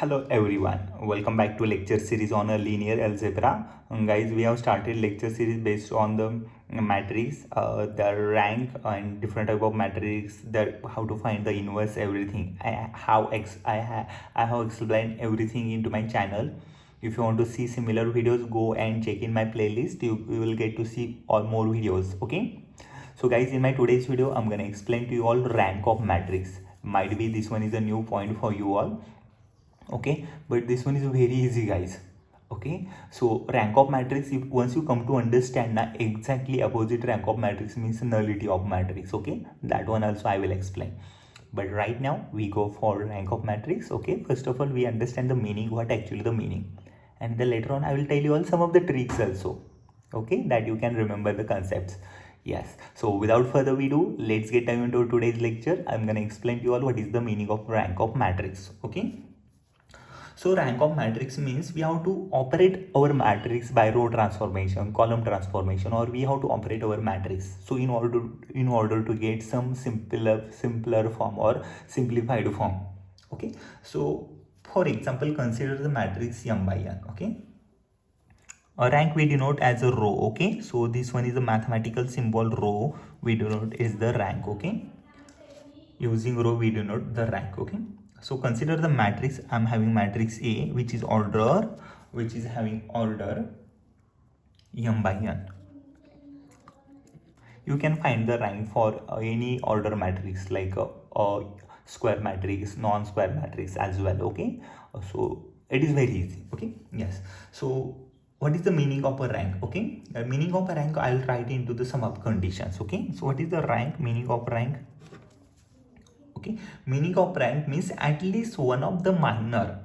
Hello everyone, welcome back to lecture series on a linear algebra. Guys, we have started lecture series based on the matrix, the rank and different type of matrix, the how to find the inverse, everything. I have explained everything into my channel. If you want to see similar videos, go and check in my playlist. You will get to see all more videos. Okay. So guys, in my today's video, I'm gonna explain to you all rank of matrix. Might be this one is a new point for you all, okay, but this one is very easy, guys. Okay, so rank of matrix, if once you come to understand now, exactly opposite rank of matrix means nullity of matrix. Okay, that one also I will explain, but right now we go for rank of matrix. Okay, first of all we understand the meaning, what actually the meaning, and then later on I will tell you all some of the tricks also, okay, that you can remember the concepts. Yes, so without further ado, let's get dive into today's lecture. I'm gonna explain to you all what is the meaning of rank of matrix. Okay, so rank of matrix means we have to operate our matrix by row transformation, column transformation, or we have to operate our matrix. So in order to get some simpler form or simplified form. Okay. So for example, consider the matrix m by n. Okay. A rank we denote as a row. Okay. So this one is a mathematical symbol row. We denote is the rank. Okay. Using row we denote the rank. Okay, so consider the matrix. I'm having matrix A which is having order m by n. You can find the rank for any order matrix like a square matrix, non-square matrix as well. Okay, so it is very easy. Okay, yes. So what is the meaning of a rank? Okay, the meaning of a rank I'll write into the sum up conditions. Okay, so what is the rank? Meaning of rank. Okay, meaning of rank means at least one of the minor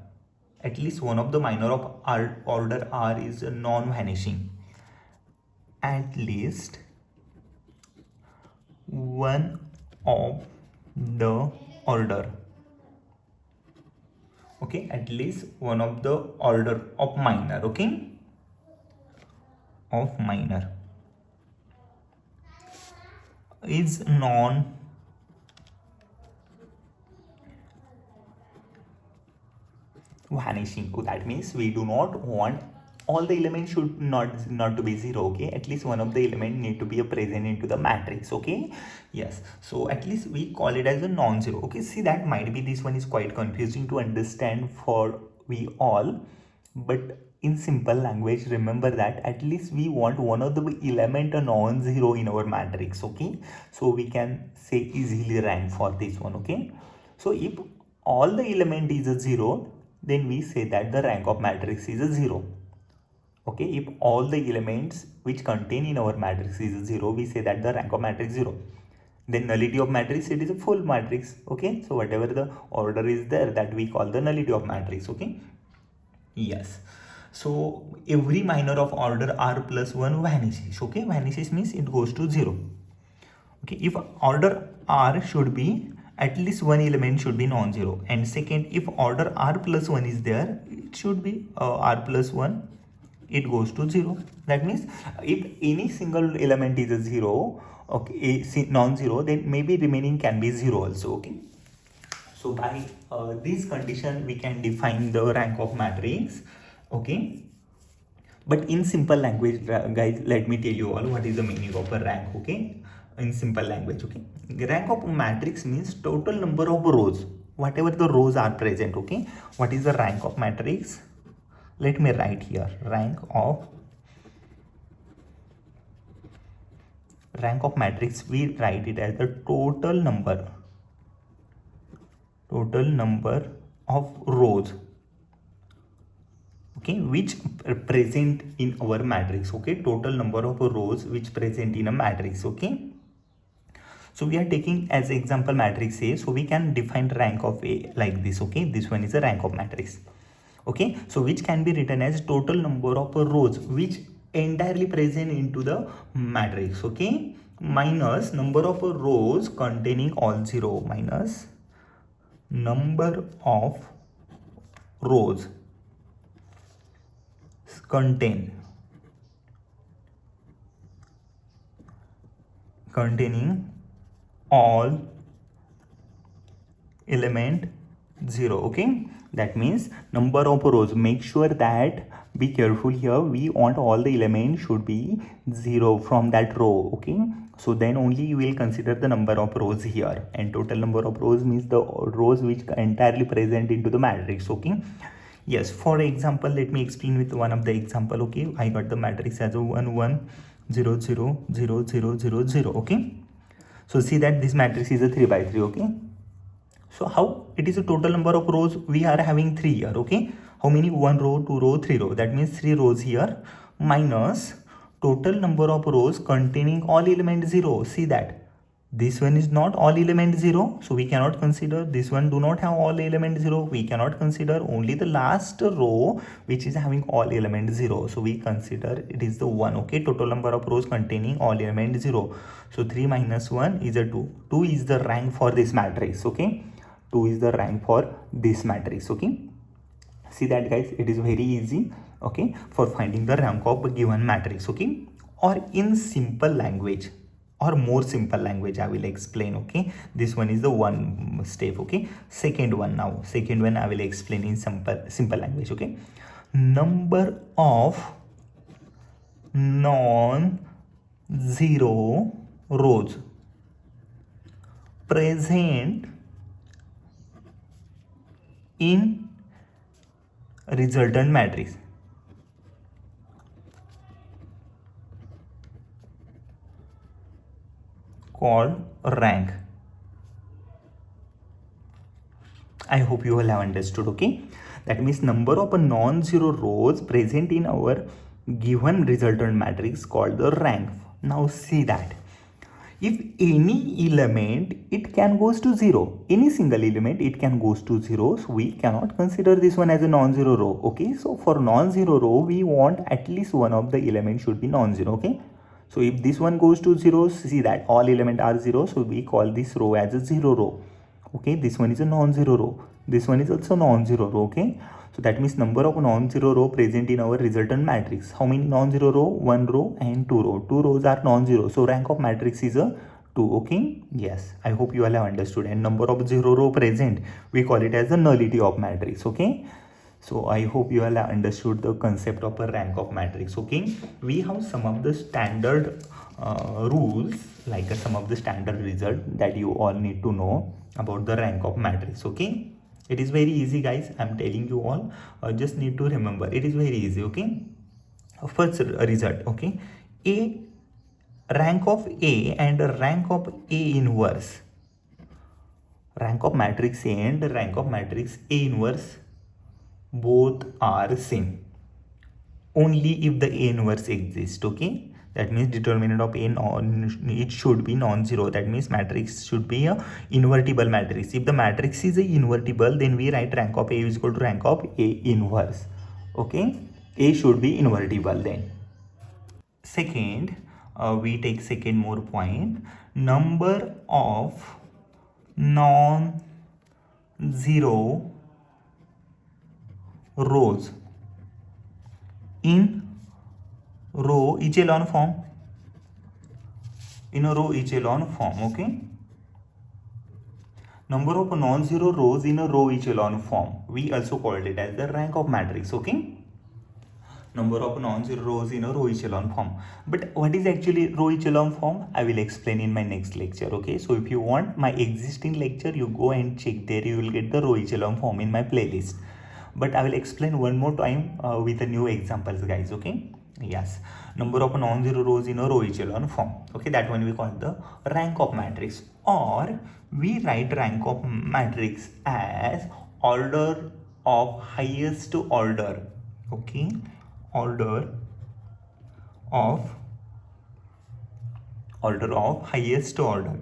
of order R is non-vanishing. At least one of the order. Okay, at least one of the order of minor. Okay, of minor is non vanishing. That means we do not want all the elements should not to be zero. Okay, at least one of the element need to be a present into the matrix. Okay, yes, so at least we call it as a non-zero. Okay, see, that might be this one is quite confusing to understand for we all, but in simple language remember that at least we want one of the element a non-zero in our matrix. Okay, so we can say easily rank for this one. Okay, so if all the element is a zero, then we say that the rank of matrix is a zero. Okay, if all the elements which contain in our matrix is a zero, we say that the rank of matrix 0. Then nullity of matrix, it is a full matrix. Okay, so whatever the order is there, that we call the nullity of matrix. Okay, yes, so every minor of order R plus 1 vanishes. Okay, vanishes means it goes to 0. Okay, if order R should be at least one element should be non-zero, and second, if order R plus 1 is there, it should be R plus 1, it goes to 0. That means if any single element is a 0, okay, non-zero, then maybe remaining can be 0 also. Okay, so by this condition we can define the rank of matrix. Okay, but in simple language, guys, let me tell you all what is the meaning of a rank. Okay, in simple language. Okay, rank of matrix means total number of rows, whatever the rows are present. Okay, what is the rank of matrix? Let me write here, rank of matrix, we write it as the total number of rows, okay, which present in our matrix. Okay, total number of rows which present in a matrix. Okay, so we are taking as example matrix A, so we can define rank of A like this. Okay, this one is a rank of matrix. Okay, so which can be written as total number of rows which entirely present into the matrix. Okay, minus number of rows containing all zero, minus number of rows containing all element 0. Okay, that means number of rows, make sure that, be careful here, we want all the elements should be 0 from that row. Okay, so then only you will consider the number of rows here, and total number of rows means the rows which entirely present into the matrix. Okay, yes, for example, let me explain with one of the example. Okay, I got the matrix as a 1 1 0 0 0 0 0 0. Okay, so see that this matrix is a 3 by 3. Okay, so how it is a total number of rows we are having 3 here. Okay, how many? 1 row, 2 row, 3 row, that means 3 rows here, minus total number of rows containing all element 0. See that this one is not all element 0, so we cannot consider. This one do not have all element 0, we cannot consider. Only the last row which is having all element 0, so we consider it is the 1. Okay, total number of rows containing all element 0, so 3 minus 1 is a 2. 2 is the rank for this matrix. Okay, 2 is the rank for this matrix. Okay, see that guys, it is very easy. Okay, for finding the rank of a given matrix. Okay, or in simple language or more simple language I will explain. Okay, this one is the one step. Okay, second one I will explain in simple language. Okay, number of non zero rows present in resultant matrix called rank. I hope you all have understood. Okay, that means number of non-zero rows present in our given resultant matrix called the rank. Now see that if any element it can goes to 0, any single element it can goes to 0, so we cannot consider this one as a non-zero row. Okay, so for non-zero row we want at least one of the elements should be non-zero. Okay, so if this one goes to 0, see that all elements are 0, so we call this row as a 0 row. Okay, this one is a non-zero row, this one is also non-zero row. Okay, so that means number of non-zero row present in our resultant matrix. How many non-zero row? 1 row and 2 row. 2 rows are non-zero, so rank of matrix is a 2. Okay, yes, I hope you all have understood. And number of 0 row present, we call it as the nullity of matrix. Okay, so I hope you all have understood the concept of a rank of matrix. Okay, we have some of the standard rules, like some of the standard result that you all need to know about the rank of matrix. Okay, it is very easy guys, I'm telling you all, just need to remember, it is very easy. Okay, first result. Okay, a rank of A and rank of A inverse, rank of matrix A and rank of matrix A inverse both are same only if the A inverse exists. Okay, that means determinant of A it should be non-zero, that means matrix should be a invertible matrix. If the matrix is a invertible, then we write rank of A is equal to rank of A inverse. Okay, A should be invertible. Then second, we take second more point, number of non-zero rows in row echelon form, in a row echelon form. Okay, number of non-zero rows in a row echelon form, we also called it as the rank of matrix. Okay, number of non-zero rows in a row echelon form. But what is actually row echelon form, I will explain in my next lecture. Okay, so if you want my existing lecture, you go and check there, you will get the row echelon form in my playlist. But I will explain one more time with the new examples guys. Okay, yes, number of non-zero rows in a row echelon form. Okay, that one we call the rank of matrix, or we write rank of matrix as order of highest order. Okay, order of highest order,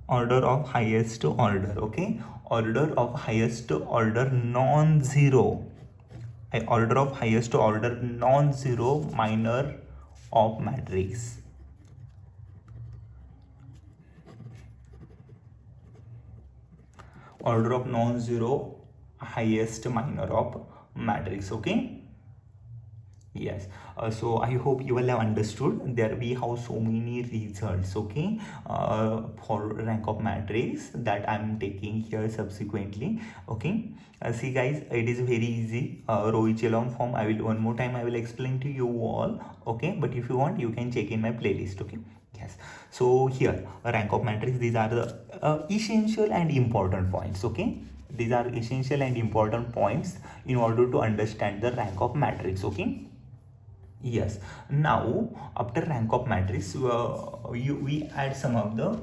order of highest order. Okay, order of highest order non-zero, order of highest order non-zero minor of matrix. Order of non-zero highest minor of matrix. Okay, Yes, so I hope you will have understood. There we have so many results, okay, for rank of matrix that I'm taking here subsequently, okay. See guys, it is very easy. Row echelon form, I will one more time I will explain to you all, okay, but if you want you can check in my playlist, okay. Yes, so here rank of matrix, these are the essential and important points, okay. These are essential and important points in order to understand the rank of matrix, okay. Yes. Now, after rank of matrix, we add some of the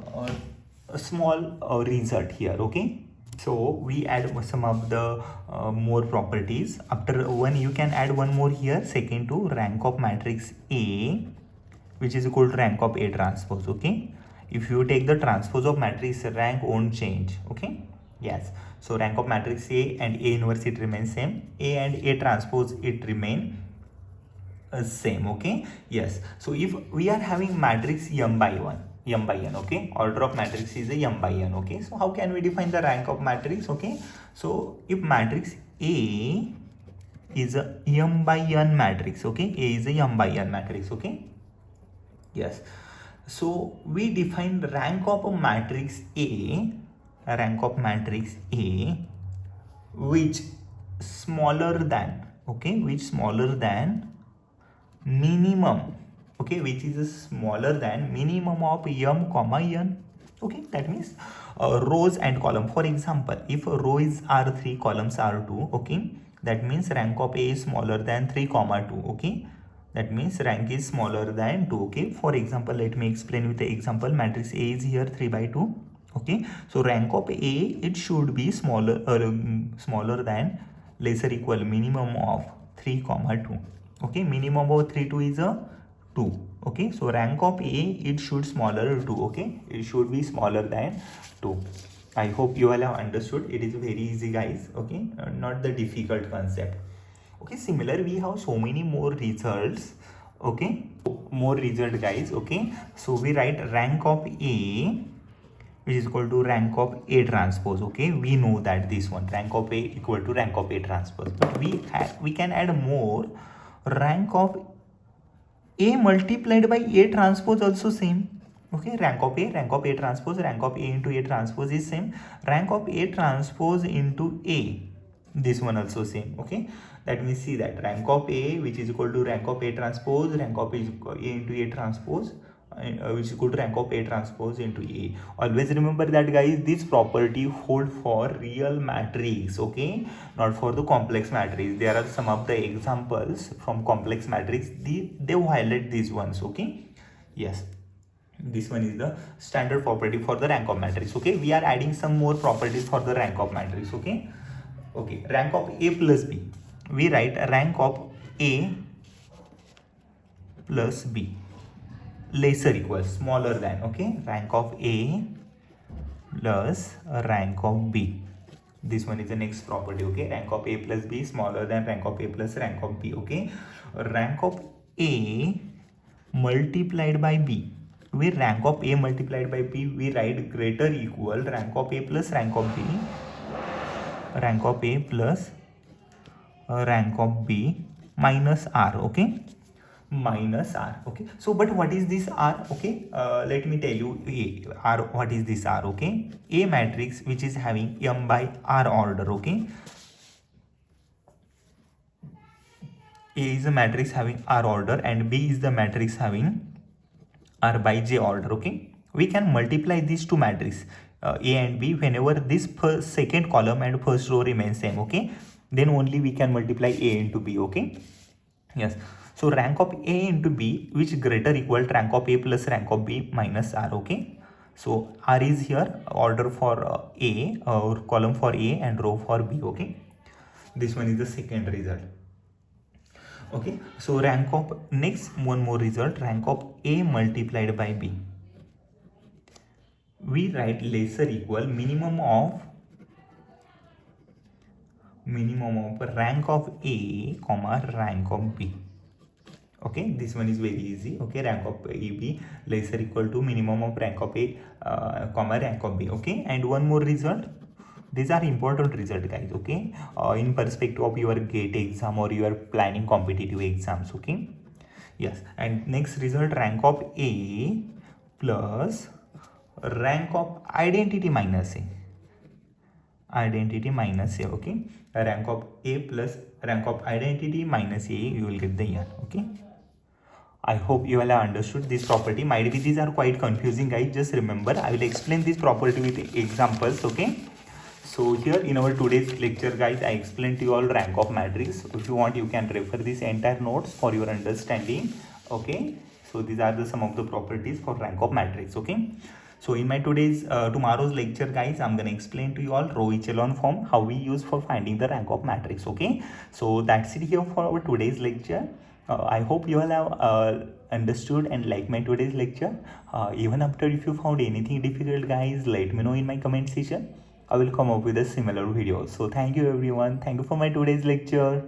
small result here. Okay. So we add some of the more properties. After one, you can add one more here. Second to rank of matrix A, which is equal to rank of A transpose. Okay. If you take the transpose of matrix, rank won't change. Okay. Yes. So rank of matrix A and A inverse it remains same. A and A transpose it remain same, okay. Yes, so if we are having matrix m by n, okay, order of matrix is a m by n, okay. So how can we define the rank of matrix? Okay, so if matrix A is a m by n matrix, okay, A is a m by n matrix, okay. Yes, so we define rank of a matrix A, which smaller than, okay, which smaller than minimum, okay, which is smaller than minimum of m comma n, okay. That means rows and column. For example, if rows are 3, columns are 2, okay, that means rank of A is smaller than 3 comma 2, okay. That means rank is smaller than 2, okay. For example, let me explain with the example. Matrix A is here 3 by 2, okay. So rank of A, it should be smaller than lesser equal minimum of 3 comma 2, okay. Minimum of 3 2 is a 2, okay. So rank of A, it should smaller 2, okay. It should be smaller than 2. I hope you all have understood. It is very easy guys, okay, not the difficult concept, okay. Similar, we have so many more results, okay, more result guys, okay. So we write rank of A, which is equal to rank of A transpose, okay. We know that this one, rank of A equal to rank of A transpose, but we can add more. Rank of A multiplied by A transpose also same, okay. Rank of A transpose, rank of A into A transpose is same. Rank of A transpose into A, this one also same, okay. That means see that rank of A, which is equal to rank of A transpose, rank of A into A transpose, which is equal to rank of A transpose into A. Always remember that guys, this property hold for real matrix, okay, not for the complex matrix. There are some of the examples from complex matrix, they violate these ones, okay. Yes, this one is the standard property for the rank of matrix, okay. We are adding some more properties for the rank of matrix, okay. Okay, rank of A plus B, we write rank of A plus B, lesser equals smaller than, okay. Rank of A plus rank of B, this one is the next property, okay. Rank of A plus B smaller than rank of A plus rank of B, okay. Rank of A multiplied by B, we rank of A multiplied by B, we write greater equal rank of A plus rank of B, rank of A plus rank of B minus R, okay, minus R, okay. So but what is this R, okay, let me tell you R, what is this R, okay. A matrix which is having m by R order, okay. A is a matrix having R order and B is the matrix having R by J order, okay. We can multiply these two matrices, A and B, whenever this second column and first row remains same, okay, then only we can multiply A into B, okay. Yes, so rank of A into B, which greater equal to rank of A plus rank of B minus R, okay. So R is here order for A, or column for A and row for B, okay. This one is the second result, okay. So rank of, next one more result, rank of A multiplied by B, we write lesser equal minimum of rank of A comma rank of B, okay. This one is very easy, okay. Rank of A B lesser equal to minimum of rank of A comma rank of B, okay. And one more result, These are important result, guys. Okay, in perspective of your GATE exam or you are planning competitive exams. Okay, yes. And next result, rank of A plus rank of identity minus A. Identity minus A. Okay, rank of A plus rank of identity minus A, you will get the year. Okay, I hope you all have understood this property. Might be these are quite confusing, guys. Just remember, I will explain this property with examples. Okay, so here in our today's lecture, guys, I explained to you all rank of matrix. If you want, you can refer this entire notes for your understanding. Okay, so these are the some of the properties for rank of matrix. Okay, so in my tomorrow's lecture, guys, I'm gonna explain to you all row echelon form, how we use for finding the rank of matrix. Okay, so that's it here for our today's lecture. I hope you all have understood and like my today's lecture. Even after, if you found anything difficult, guys, let me know in my comment section. I will come up with a similar video. So thank you everyone. Thank you for my today's lecture.